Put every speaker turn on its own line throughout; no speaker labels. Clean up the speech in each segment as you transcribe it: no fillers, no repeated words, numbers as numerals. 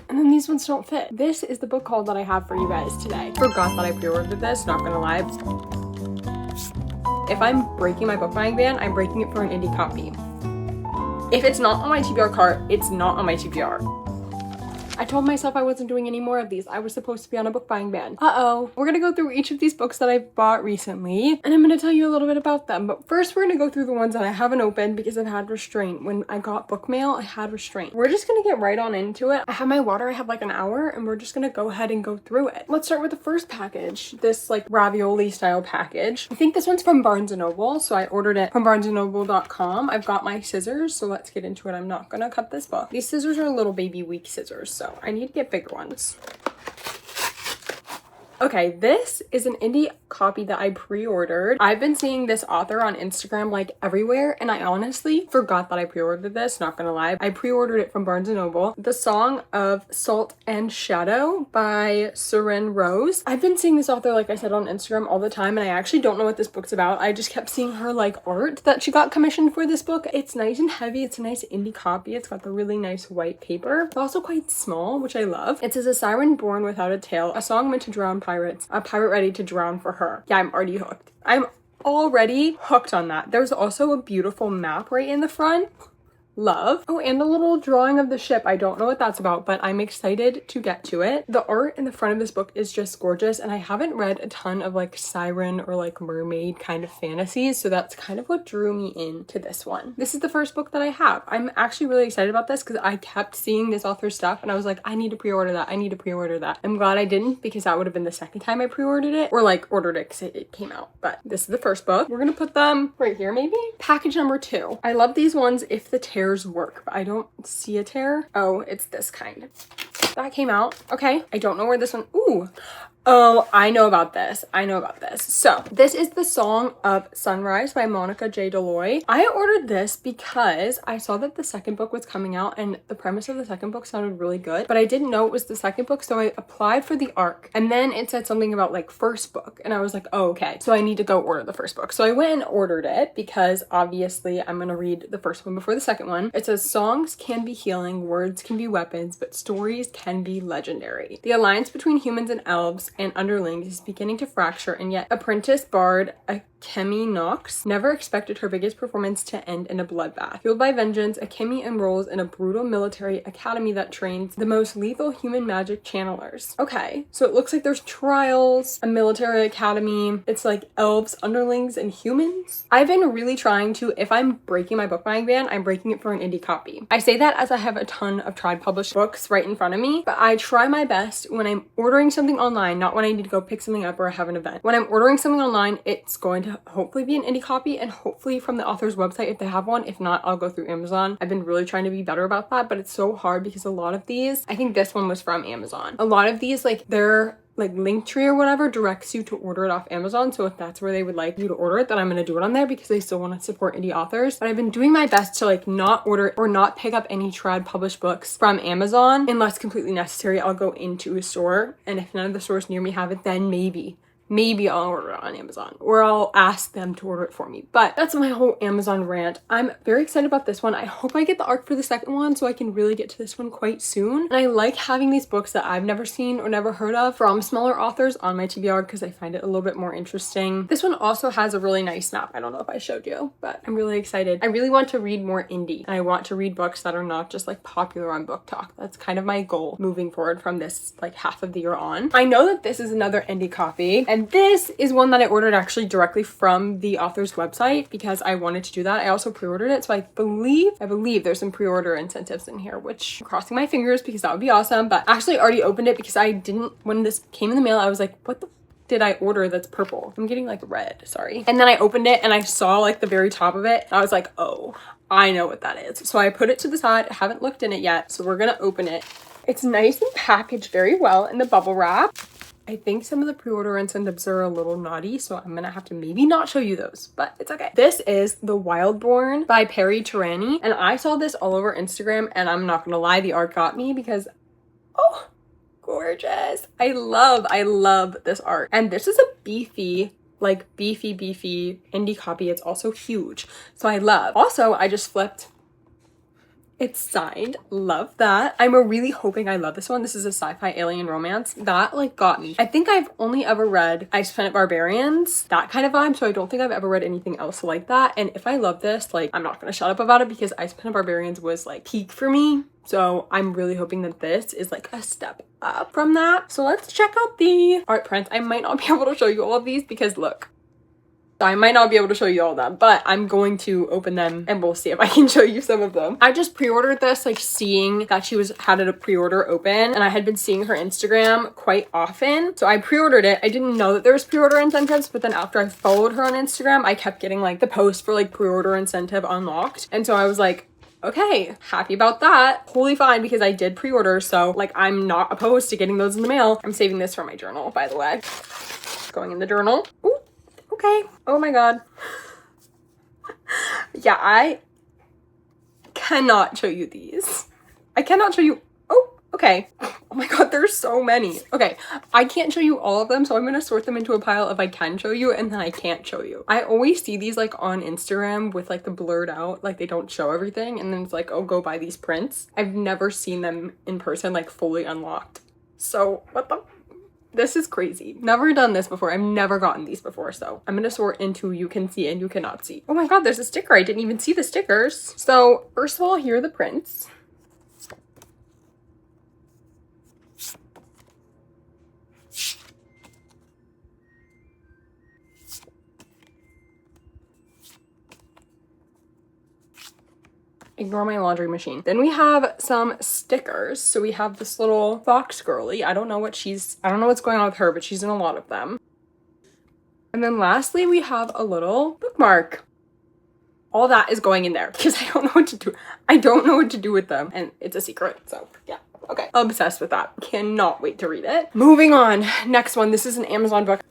and then these ones don't fit. This is the book haul that I have for you guys today. Forgot that I pre-ordered this, not gonna lie. If I'm breaking my book buying ban, I'm breaking it for an indie copy. If it's not on my TBR cart, it's not on my TBR. I told myself I wasn't doing any more of these. I was supposed to be on a book buying ban. Uh-oh. We're gonna go through each of these books that I've bought recently, and I'm gonna tell you a little bit about them. But first, we're gonna go through the ones that I haven't opened because I've had restraint. When I got book mail, I had restraint. We're just gonna get right on into it. I have my water, I have like an hour, and we're just gonna go ahead and go through it. Let's start with the first package, this like ravioli style package. I think this one's from Barnes & Noble, so I ordered it from barnesandnoble.com. I've got my scissors, so let's get into it. I'm not gonna cut this book. These scissors are little baby weak scissors, so I need to get bigger ones. Okay, this is an indie copy that I pre-ordered. I've been seeing this author on Instagram like everywhere, and I honestly forgot that I pre-ordered this, not gonna lie. I pre-ordered it from Barnes & Noble. The Song of Salt and Shadow by Surin Rose. I've been seeing this author, like I said, on Instagram all the time, and I actually don't know what this book's about. I just kept seeing her like art that she got commissioned for this book. It's nice and heavy. It's a nice indie copy. It's got the really nice white paper. It's also quite small, which I love. It says, a siren born without a tail, a song meant to drown pirates, a pirate ready to drown for her. Yeah, I'm already hooked. I'm already hooked on that. There's also a beautiful map right in the front. Love. Oh, and a little drawing of the ship. I don't know what that's about, but I'm excited to get to it. The art in the front of this book is just gorgeous, and I haven't read a ton of like siren or like mermaid kind of fantasies, so that's kind of what drew me into this one. This is the first book that I have. I'm actually really excited about this because I kept seeing this author's stuff and I was like, I need to pre-order that. I need to pre-order that. I'm glad I didn't, because that would have been the second time I pre-ordered it, or like ordered it because it came out. But this is the first book. We're gonna put them right here maybe. Package number 2. I love these ones if the tears work, but I don't see a tear. Oh, it's this kind. That came out. Okay, I don't know where this one. Ooh. Oh, I know about this. I know about this. So this is The Song of Sunrise by Monica J. Deloy. I ordered this because I saw that the second book was coming out and the premise of the second book sounded really good, but I didn't know it was the second book, so I applied for the ARC, and then it said something about like first book, and I was like, oh, okay, so I need to go order the first book. So I went and ordered it because obviously I'm gonna read the first one before the second one. It says, songs can be healing, words can be weapons, but stories can be legendary. The alliance between humans and elves and underlings is beginning to fracture, and yet apprentice bard Akemi Knox never expected her biggest performance to end in a bloodbath. Fueled by vengeance, Akemi enrolls in a brutal military academy that trains the most lethal human magic channelers. Okay, so it looks like there's trials, a military academy. It's like elves, underlings, and humans. I've been really trying to, if I'm breaking my book buying ban, I'm breaking it for an indie copy. I say that as I have a ton of tried published books right in front of me, but I try my best when I'm ordering something online, not when I need to go pick something up or have an event. When I'm ordering something online, it's going to hopefully be an indie copy, and hopefully from the author's website if they have one. If not, I'll go through Amazon. I've been really trying to be better about that, but it's so hard because a lot of these, I think this one was from Amazon. A lot of these, like their like Linktree or whatever directs you to order it off Amazon. So if that's where they would like you to order it, then I'm gonna do it on there because they still want to support indie authors. But I've been doing my best to like not order or not pick up any tried published books from Amazon unless completely necessary. I'll go into a store, and if none of the stores near me have it, then maybe I'll order it on Amazon, or I'll ask them to order it for me. But that's my whole Amazon rant. I'm very excited about this one. I hope I get the ARC for the second one so I can really get to this one quite soon. And I like having these books that I've never seen or never heard of from smaller authors on my TBR because I find it a little bit more interesting. This one also has a really nice map. I don't know if I showed you, but I'm really excited. I really want to read more indie, and I want to read books that are not just like popular on Book Talk. That's kind of my goal moving forward from this like half of the year on. I know that this is another indie copy, and this is one that I ordered actually directly from the author's website because I wanted to do that. I also pre-ordered it, so I believe there's some pre-order incentives in here, which I'm crossing my fingers because that would be awesome. But actually I already opened it because I didn't, when this came in the mail, I was like, what the did I order that's purple? I'm getting like red, sorry. And then I opened it and I saw like the very top of it. I was like, oh, I know what that is. So I put it to the side. I haven't looked in it yet, so we're gonna open it. It's nice and packaged very well in the bubble wrap. I think some of the pre-order incentives are a little naughty, so I'm gonna have to maybe not show you those, but it's okay. This is The Wildborn by Perry Tarani, and I saw this all over Instagram, and I'm not gonna lie, the art got me because, oh, gorgeous. I love this art. And this is a beefy indie copy. It's also huge, so I love. Also, I just flipped It's signed. Love that. I'm really hoping I love this one. This is a sci-fi alien romance. That like got me. I think I've only ever read Ice Planet Barbarians, that kind of vibe. So I don't think I've ever read anything else like that. And if I love this, like I'm not gonna shut up about it because Ice Planet Barbarians was like peak for me. So I'm really hoping that this is like a step up from that. So let's check out the art prints. I might not be able to show you all of these because look, I might not be able to show you all of them, but I'm going to open them and we'll see if I can show you some of them. I just pre-ordered this, like seeing that she had a pre-order open, and I had been seeing her Instagram quite often. So I pre-ordered it. I didn't know that there was pre-order incentives, but then after I followed her on Instagram, I kept getting like the post for like pre-order incentive unlocked. And so I was like, okay, happy about that. Totally fine because I did pre-order. So like, I'm not opposed to getting those in the mail. I'm saving this for my journal, by the way. Going in the journal. Ooh. Okay. Oh my god. Yeah, I cannot show you these. I cannot show you. Oh, okay. Oh my god, there's so many. Okay, I can't show you all of them, so I'm gonna sort them into a pile of I can show you and then I can't show you. I always see these like on Instagram with like the blurred out, like they don't show everything, and then it's like, oh, go buy these prints. I've never seen them in person, like fully unlocked. So what the? This is crazy. Never done this before. I've never gotten these before. So I'm gonna sort into you can see and you cannot see. Oh my god, there's a sticker. I didn't even see the stickers. So first of all, here are the prints. Ignore my laundry machine. Then we have some stickers. So we have this little fox girly. I don't know what's going on with her, but she's in a lot of them. And then lastly, we have a little bookmark. All that is going in there because I don't know what to do. I don't know what to do with them, and it's a secret. So yeah, okay. Obsessed with that. Cannot wait to read it. Moving on. Next one. This is an Amazon book.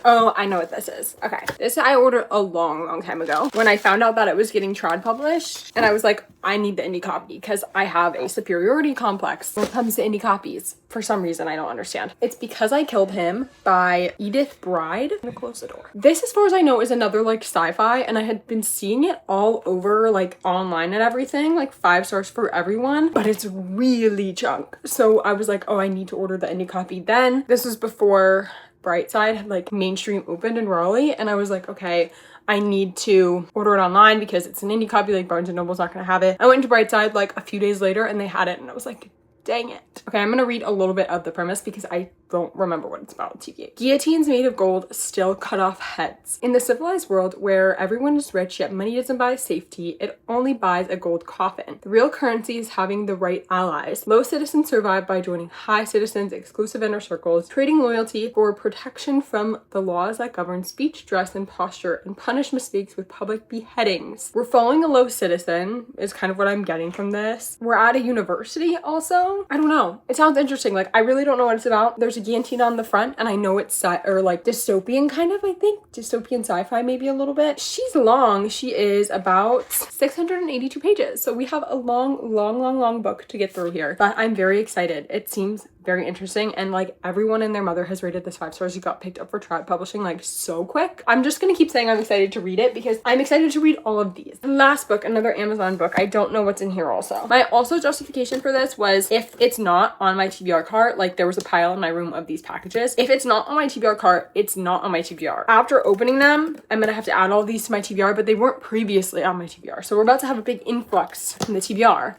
Oh, I know what this is. Okay. This I ordered a long time ago when I found out that it was getting trad published. And I was like, I need the indie copy because I have a superiority complex when it comes to indie copies. For some reason, I don't understand. It's Because I Killed Him by Edith Bride. I'm gonna close the door. This, as far as I know, is another like sci-fi, and I had been seeing it all over like online and everything, like 5 stars for everyone, but it's really junk. So I was like, oh, I need to order the indie copy. Then this was before Brightside had like mainstream opened in Raleigh, and I was like, okay, I need to order it online because it's an indie copy, like Barnes & Noble's not gonna have it. I went to Brightside like a few days later and they had it, and I was like, dang it. Okay, I'm gonna read a little bit of the premise because I don't remember what it's about. TBH. Guillotines made of gold still cut off heads. In the civilized world where everyone is rich yet money doesn't buy safety, it only buys a gold coffin. The real currency is having the right allies. Low citizens survive by joining high citizens' exclusive inner circles, trading loyalty for protection from the laws that govern speech, dress, and posture, and punish mistakes with public beheadings. We're following a low citizen is kind of what I'm getting from this. We're at a university also. I don't know. It sounds interesting. Like, I really don't know what it's about. There's a guillotine on the front, and I know it's like dystopian kind of, I think. Dystopian sci-fi maybe a little bit. She's long. She is about 682 pages. So we have a long book to get through here. But I'm very excited. It seems very interesting, and like everyone and their mother has rated this 5 stars. It got picked up for trad publishing like so quick. I'm just gonna keep saying I'm excited to read it because I'm excited to read all of these. Last book, another Amazon book. I don't know what's in here also. My also justification for this was if it's not on my TBR cart, like there was a pile in my room of these packages. If it's not on my TBR cart, it's not on my TBR. After opening them, I'm gonna have to add all these to my TBR, but they weren't previously on my TBR. So we're about to have a big influx in the TBR.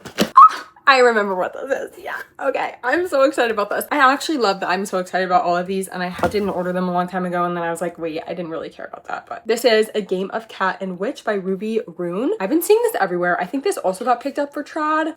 I remember what this is. Yeah. Okay. I'm so excited about this. I actually love that I'm so excited about all of these, and I didn't order them a long time ago, and then I was like, wait, I didn't really care about that. But this is A Game of Cat and Witch by Ruby Rune. I've been seeing this everywhere. I think this also got picked up for trad.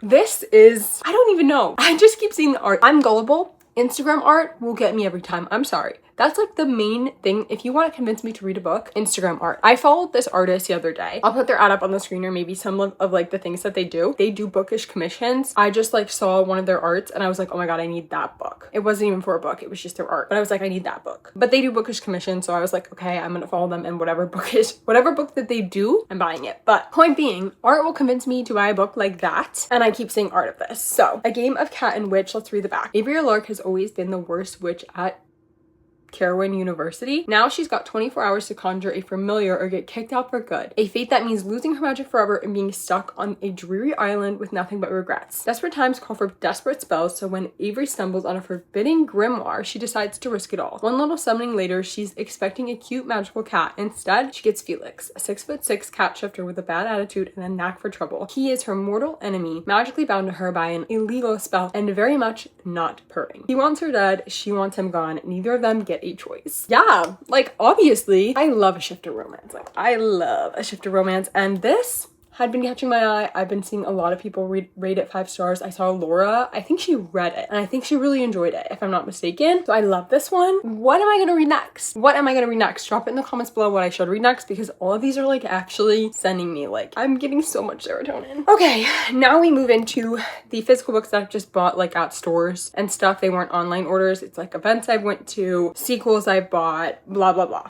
This is, I don't even know. I just keep seeing the art. I'm gullible. Instagram art will get me every time. I'm sorry. That's like the main thing. If you want to convince me to read a book, Instagram art. I followed this artist the other day. I'll put their ad up on the screen, or maybe some of like the things that they do. They do bookish commissions. I just like saw one of their arts and I was like, oh my god, I need that book. It wasn't even for a book. It was just their art. But I was like, I need that book. But they do bookish commissions. So I was like, okay, I'm gonna follow them, and whatever book that they do, I'm buying it. But point being, art will convince me to buy a book like that. And I keep seeing art of this. So A Game of Cat and Witch. Let's read the back. Avery Lark has always been the worst witch at Carowin University. Now she's got 24 hours to conjure a familiar or get kicked out for good. A fate that means losing her magic forever and being stuck on a dreary island with nothing but regrets. Desperate times call for desperate spells, so when Avery stumbles on a forbidden grimoire, she decides to risk it all. One little summoning later, she's expecting a cute magical cat. Instead, she gets Felix, a 6'6" cat shifter with a bad attitude and a knack for trouble. He is her mortal enemy, magically bound to her by an illegal spell and very much not purring. He wants her dead, she wants him gone. Neither of them get a choice. Yeah, like obviously, I love a shifter romance. Like I love a shifter romance, and this had been catching my eye. I've been seeing a lot of people rate it 5 stars. I saw Laura, I think she read it and I think she really enjoyed it, if I'm not mistaken. So I love this one. What am I gonna read next? What am I gonna read next? Drop it in the comments below what I should read next, because all of these are like actually sending me, like, I'm getting so much serotonin. Okay, now we move into the physical books that I've just bought like at stores and stuff. They weren't online orders. It's like events I went to, sequels I bought, blah, blah, blah.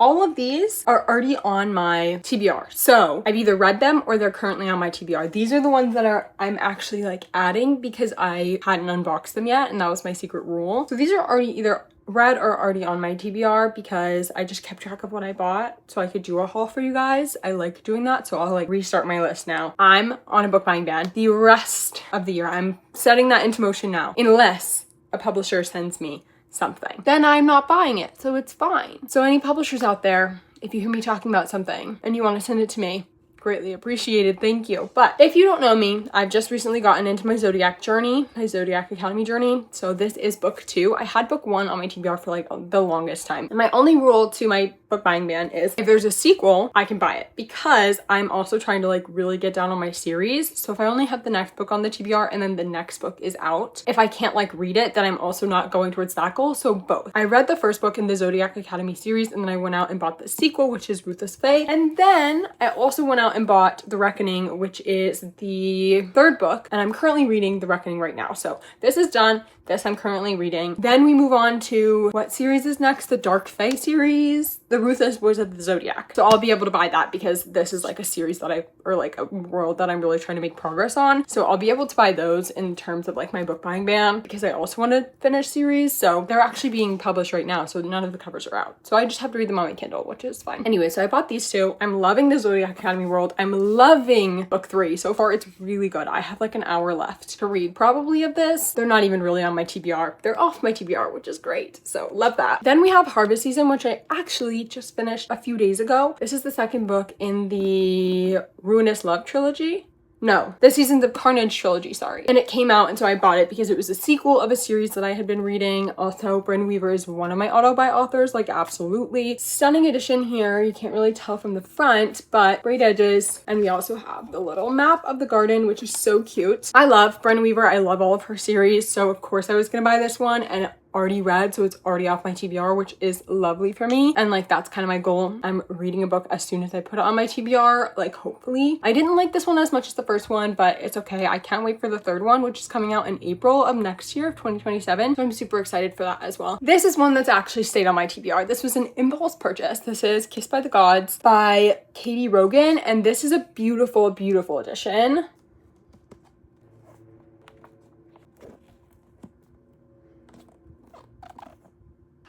All of these are already on my TBR. So I've either read them or they're currently on my TBR. These are the ones that I'm actually like adding because I hadn't unboxed them yet, and that was my secret rule. So these are already either read or already on my TBR because I just kept track of what I bought so I could do a haul for you guys. I like doing that, so I'll like restart my list now. I'm on a book buying ban the rest of the year. I'm setting that into motion now, unless a publisher sends me something, then I'm not buying it, so it's fine. So any publishers out there, if you hear me talking about something and you want to send it to me, greatly appreciated, thank you. But if you don't know me, I've just recently gotten into my Zodiac journey, my Zodiac Academy journey. So this is book 2. I had book 1 on my TBR for like the longest time. And my only rule to my book buying ban is if there's a sequel, I can buy it, because I'm also trying to like really get down on my series. So if I only have the next book on the TBR and then the next book is out, if I can't like read it, then I'm also not going towards that goal. So both. I read the first book in the Zodiac Academy series, and then I went out and bought the sequel, which is Ruthless Fae. And then I also went out and bought The Reckoning, which is the 3rd book, and I'm currently reading The Reckoning right now. So this is done. This I'm currently reading. Then we move on to what series is next? The Dark Fae series, The Ruthless Boys of the Zodiac. So I'll be able to buy that because this is like a series that or like a world that I'm really trying to make progress on. So I'll be able to buy those in terms of like my book buying ban, because I also want to finish series. So they're actually being published right now, so none of the covers are out. So I just have to read them on my Kindle, which is fine. Anyway, so I bought these 2. I'm loving the Zodiac Academy world. I'm loving book 3. So far, it's really good. I have like an hour left to read probably of this. They're not even really on my TBR. They're off my TBR, which is great. So love that. Then we have Harvest Season, which I actually just finished a few days ago. This is the 2nd book in the Ruinous Love trilogy. No, the Seasons of Carnage trilogy, sorry. And it came out, and so I bought it because it was a sequel of a series that I had been reading. Also, Brynn Weaver is one of my auto-buy authors, like absolutely. Stunning edition here. You can't really tell from the front, but great edges. And we also have the little map of the garden, which is so cute. I love Brynn Weaver. I love all of her series. So of course I was gonna buy this one, and already read, so it's already off my TBR, which is lovely for me. And like that's kind of my goal. I'm reading a book as soon as I put it on my TBR, like hopefully. I didn't like this one as much as the first one, but it's okay. I can't wait for the 3rd one, which is coming out in April of next year, of 2027. So I'm super excited for that as well. This is one that's actually stayed on my TBR. This was an impulse purchase. This is Kissed by the Gods by Katie Rogan, and this is a beautiful, beautiful edition.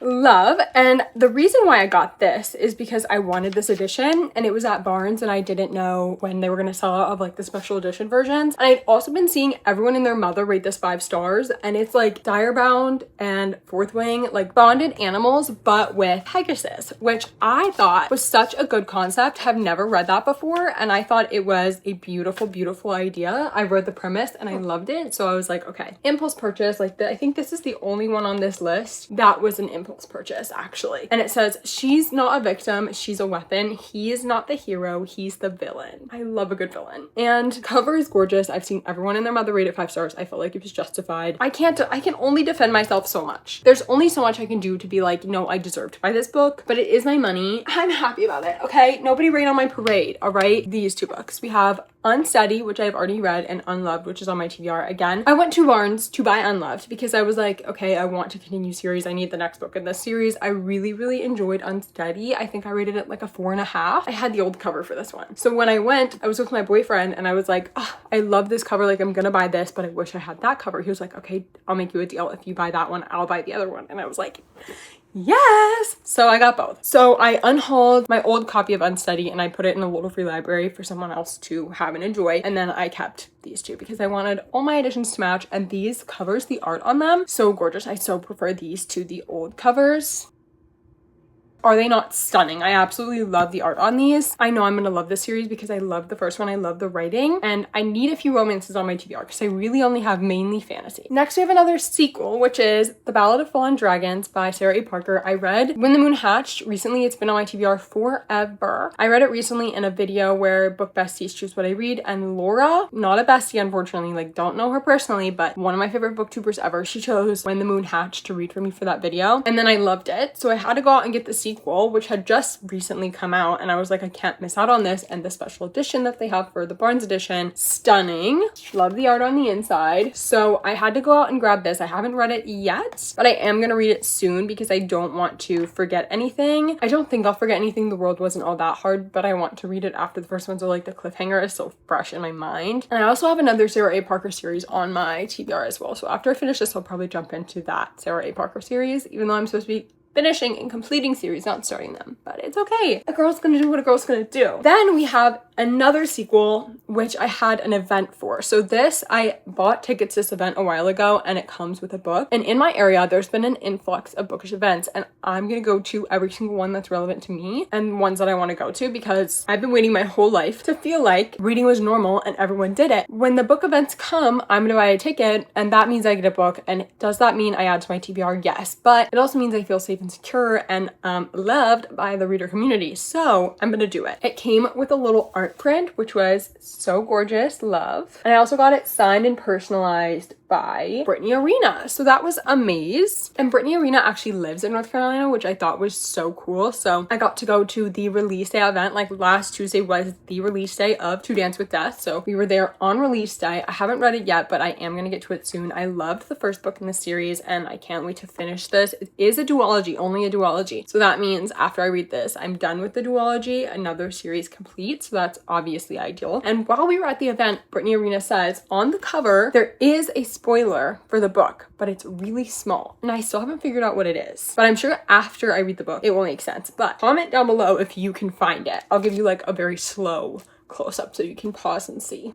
Love. And the reason why I got this is because I wanted this edition, and it was at Barnes, and I didn't know when they were going to sell out of like the special edition versions. And I'd also been seeing everyone and their mother rate this 5 stars, and it's like Direbound and Fourth Wing, like bonded animals but with Pegasus, which I thought was such a good concept. Have never read that before, and I thought it was a beautiful, beautiful idea. I read the premise and I loved it, so I was like, okay, impulse purchase. Like I think this is the only one on this list that was an impulse purchase, actually. And it says, she's not a victim, she's a weapon. He is not the hero, he's the villain. I love a good villain. And cover is gorgeous. I've seen everyone and their mother rate it 5 stars. I felt like it was justified. I can only defend myself so much. There's only so much I can do to be like, no, I deserve to buy this book, but it is my money. I'm happy about it, okay? Nobody rain on my parade, all right? These 2 books. We have Unsteady, which I've already read, and Unloved, which is on my TBR. Again, I went to Barnes to buy Unloved because I was like, okay, I want to continue series. I need the next book in this series. I really enjoyed Unsteady. I think I rated it like a 4.5. I had the old cover for this one. So when I went, I was with my boyfriend and I was like, oh, I love this cover. Like, I'm gonna buy this, but I wish I had that cover. He was like, okay, I'll make you a deal. If you buy that one, I'll buy the other one. And I was like, yes. So I got both. So I unhauled my old copy of Unsteady and I put it in a little free library for someone else to have and enjoy. And then I kept these two because I wanted all my editions to match, and these covers, the art on them, so gorgeous. I so prefer these to the old covers. Are they not stunning? I absolutely love the art on these. I know I'm gonna love this series because I love the first one. I love the writing, and I need a few romances on my TBR because I really only have mainly fantasy. Next, we have another sequel, which is The Ballad of Fallen Dragons by Sarah A. Parker. I read When the Moon Hatched recently. It's been on my TBR forever. I read it recently in a video where book besties choose what I read, and Laura, not a bestie unfortunately, like don't know her personally, but one of my favorite booktubers ever, she chose When the Moon Hatched to read for me for that video, and then I loved it. So I had to go out and get the sequel, which had just recently come out, and I was like, I can't miss out on this. And the special edition that they have for the Barnes edition, stunning. Love the art on the inside. So I had to go out and grab this. I haven't read it yet, but I am gonna read it soon because I don't want to forget anything. I don't think I'll forget anything. The world wasn't all that hard, but I want to read it after the first one, so like the cliffhanger is so fresh in my mind. And I also have another Sarah A. Parker series on my TBR as well, so after I finish this I'll probably jump into that Sarah A. Parker series, even though I'm supposed to be finishing and completing series, not starting them, but it's okay. A girl's gonna do what a girl's gonna do. Then we have another sequel, which I had an event for. So this, I bought tickets to this event a while ago, and it comes with a book. And in my area, there's been an influx of bookish events, and I'm gonna go to every single one that's relevant to me and ones that I want to go to because I've been waiting my whole life to feel like reading was normal and everyone did it. When the book events come, I'm gonna buy a ticket, and that means I get a book. And does that mean I add to my TBR? Yes, but it also means I feel safe and secure and loved by the reader community. So I'm gonna do it. It came with a little art print, which was so gorgeous, love. And I also got it signed and personalized by Brittany Arena. So that was amazing. And Brittany Arena actually lives in North Carolina, which I thought was so cool. So I got to go to the release day event. Like last Tuesday was the release day of To Dance with Death. So we were there on release day. I haven't read it yet, but I am gonna get to it soon. I loved the first book in the series and I can't wait to finish this. It is a duology, only a duology. So that means after I read this, I'm done with the duology, another series complete. So that's obviously ideal. And while we were at the event, Brittany Arena says on the cover, there is a spoiler for the book, but it's really small. And I still haven't figured out what it is. But I'm sure after I read the book, it will make sense. But comment down below if you can find it. I'll give you like a very slow close-up so you can pause and see.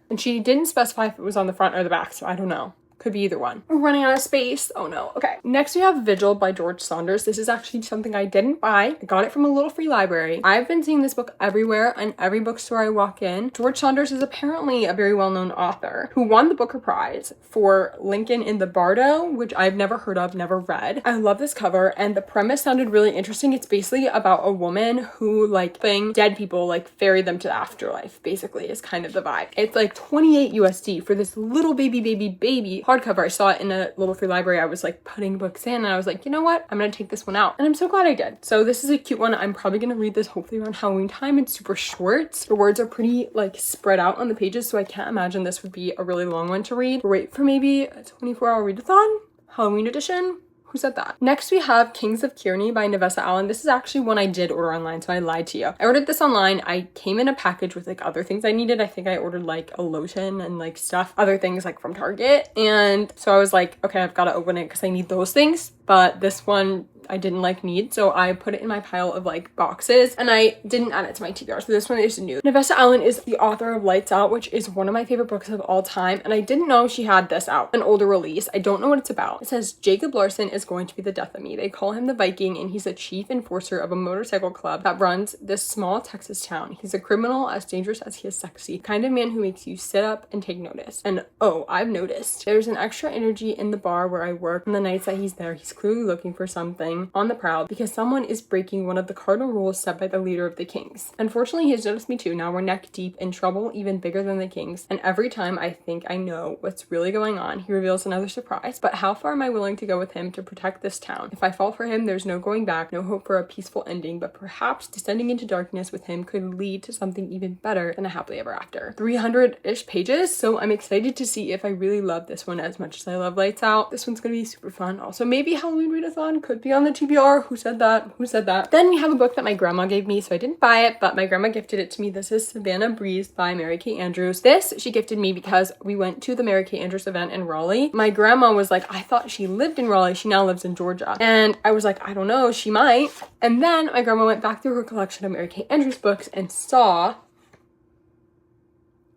And she didn't specify if it was on the front or the back, so I don't know. Could be either one. We're running out of space. Oh no. Okay. Next we have Vigil by George Saunders. This is actually something I didn't buy. I got it from a little free library. I've been seeing this book everywhere and every bookstore I walk in. George Saunders is apparently a very well-known author who won the Booker Prize for Lincoln in the Bardo, which I've never heard of, never read. I love this cover and the premise sounded really interesting. It's basically about a woman who like dead people, like ferry them to the afterlife, basically is kind of the vibe. It's like 28 USD for this little baby hardcover. I saw it in a little free library. I was like putting books in and I was like, you know what? I'm gonna take this one out. And I'm so glad I did. So this is a cute one. I'm probably gonna read this hopefully around Halloween time. It's super short. The words are pretty like spread out on the pages, so I can't imagine this would be a really long one to read. Wait for maybe a 24-hour readathon? Halloween edition? Who said that? Next we have Kings of Kearney by Nevessa Allen. This is actually one I did order online, so I lied to you. I ordered this online. I came in a package with like other things I needed. I think I ordered like a lotion and like stuff, other things like from Target. And so I was like, okay, I've got to open it because I need those things. But this one I didn't like need, so I put it in my pile of like boxes and I didn't add it to my TBR. So this one is new. Nevessa Allen is the author of Lights Out, which is one of my favorite books of all time. And I didn't know she had this out, an older release. I don't know what it's about. It says Jacob Larson is going to be the death of me. They call him the Viking and he's a chief enforcer of a motorcycle club that runs this small Texas town. He's a criminal as dangerous as he is sexy, kind of man who makes you sit up and take notice. And oh, I've noticed there's an extra energy in the bar where I work. On the nights that he's there, he's clearly looking for something. traveling on the prowl because someone is breaking one of the cardinal rules set by the leader of the kings. Unfortunately, he has noticed me too. Now we're neck deep in trouble, even bigger than the kings. And every time I think I know what's really going on, he reveals another surprise. But how far am I willing to go with him to protect this town? If I fall for him, there's no going back, no hope for a peaceful ending, but perhaps descending into darkness with him could lead to something even better than a happily ever after. 300-ish pages, so I'm excited to see if I really love this one as much as I love Lights Out. This one's gonna be super fun. Also, maybe Halloween readathon could be on the TBR. Who said that? Who said that? Then we have a book that my grandma gave me, so I didn't buy it, but my grandma gifted it to me. This is Savannah Breeze by Mary Kay Andrews. This she gifted me because we went to the Mary Kay Andrews event in Raleigh. My grandma was like, I thought she lived in Raleigh. She now lives in Georgia. And I was like, I don't know, she might. And then my grandma went back through her collection of Mary Kay Andrews books and saw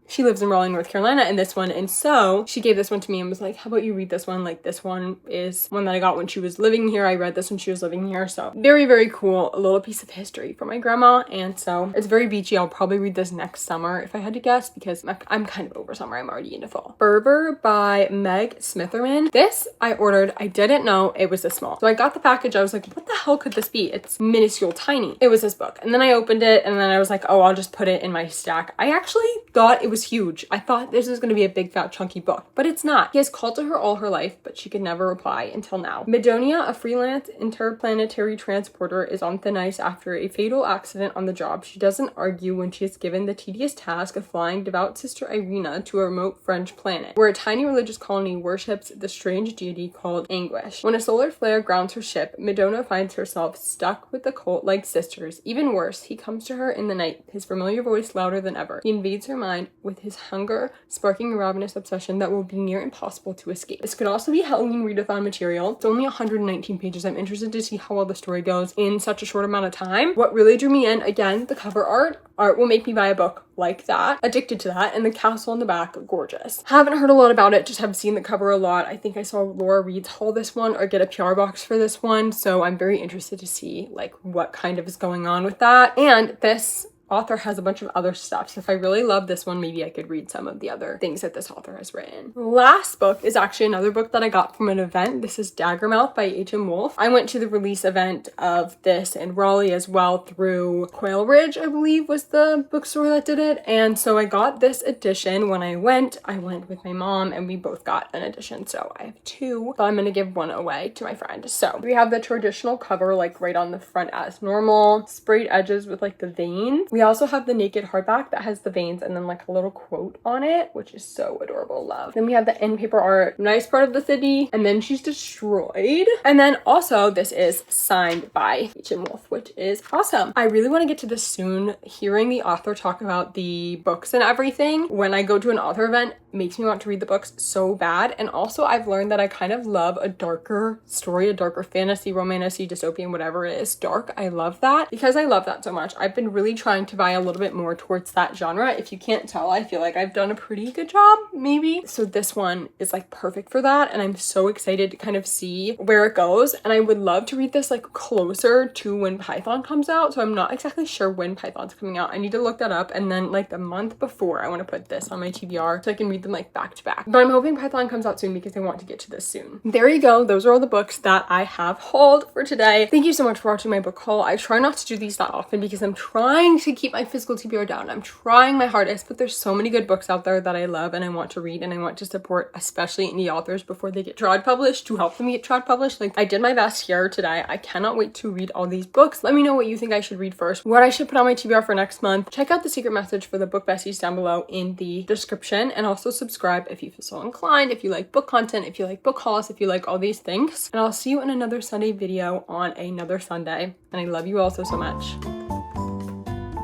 she lives in Raleigh, North Carolina in this one. And so she gave this one to me and was like, how about you read this one? Like, this one is one that I got when she was living here. I read this when she was living here. So very, very cool. A little piece of history for my grandma. And so it's very beachy. I'll probably read this next summer if I had to guess, because I'm kind of over summer. I'm already into fall. Fervor by Meg Smitherman. This I ordered. I didn't know it was this small. So I got the package. I was like, what the hell could this be? It's minuscule tiny. It was this book. And then I opened it and then I was like, oh, I'll just put it in my stack. I actually thought it was huge. I thought this was going to be a big fat chunky book, but it's not. He has called to her all her life, but she could never reply until now. Midonia, a freelance interplanetary transporter, is on thin ice after a fatal accident on the job. She doesn't argue when she is given the tedious task of flying devout Sister Irina to a remote French planet, where a tiny religious colony worships the strange deity called Anguish. When a solar flare grounds her ship, Midonia finds herself stuck with the cult-like sisters. Even worse, he comes to her in the night, his familiar voice louder than ever. He invades her mind with his hunger, sparking a ravenous obsession that will be near impossible to escape. This could also be Halloween readathon material. It's only 119 pages. I'm interested to see how well the story goes in such a short amount of time. What really drew me in, again, the cover art. Art will make me buy a book like that. Addicted to that. And the castle in the back, gorgeous. Haven't heard a lot about it, just have seen the cover a lot. I think I saw Laura Reed's haul this one or get a PR box for this one. So I'm very interested to see like what kind of is going on with that. And this author has a bunch of other stuff, so if I really love this one, maybe I could read some of the other things that this author has written. Last book is actually another book that I got from an event. This is Daggermouth by H.M. Wolf. I went to the release event of this in Raleigh as well through Quail Ridge, I believe was the bookstore that did it, and so I got this edition when I went with my mom and we both got an edition, so I have two, but I'm gonna give one away to my friend. So we have the traditional cover like right on the front as normal, sprayed edges with like the veins. We also have the naked hardback that has the veins and then like a little quote on it, which is so adorable. Love. Then we have the end paper art, nice part of the city, and then she's destroyed. And then also this is signed by H.M. Wolf, which is awesome. I really want to get to this soon. Hearing the author talk about the books and everything when I go to an author event makes me want to read the books so bad. And also I've learned that I kind of love a darker story, a darker fantasy, romantasy, dystopian, whatever it is, dark. I love that because I love that so much. I've been really trying to buy a little bit more towards that genre. If you can't tell, I feel like I've done a pretty good job, maybe. So this one is like perfect for that. And I'm so excited to kind of see where it goes. And I would love to read this like closer to when Python comes out. So I'm not exactly sure when Python's coming out. I need to look that up. And then like the month before, I want to put this on my TBR so I can read them like back to back. But I'm hoping Python comes out soon because I want to get to this soon. There you go. Those are all the books that I have hauled for today. Thank you so much for watching my book haul. I try not to do these that often because I'm trying to keep my physical TBR down. I'm trying my hardest, but there's so many good books out there that I love and I want to read and I want to support, especially indie authors before they get trad published, to help them get trad published. Like I did my best here today. I cannot wait to read all these books. Let me know what you think I should read first, what I should put on my TBR for next month. Check out the secret message for the book besties down below in the description, and also subscribe if you feel so inclined, if you like book content, if you like book hauls, if you like all these things. And I'll see you in another Sunday video on another Sunday. And I love you all so much.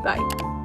Bye.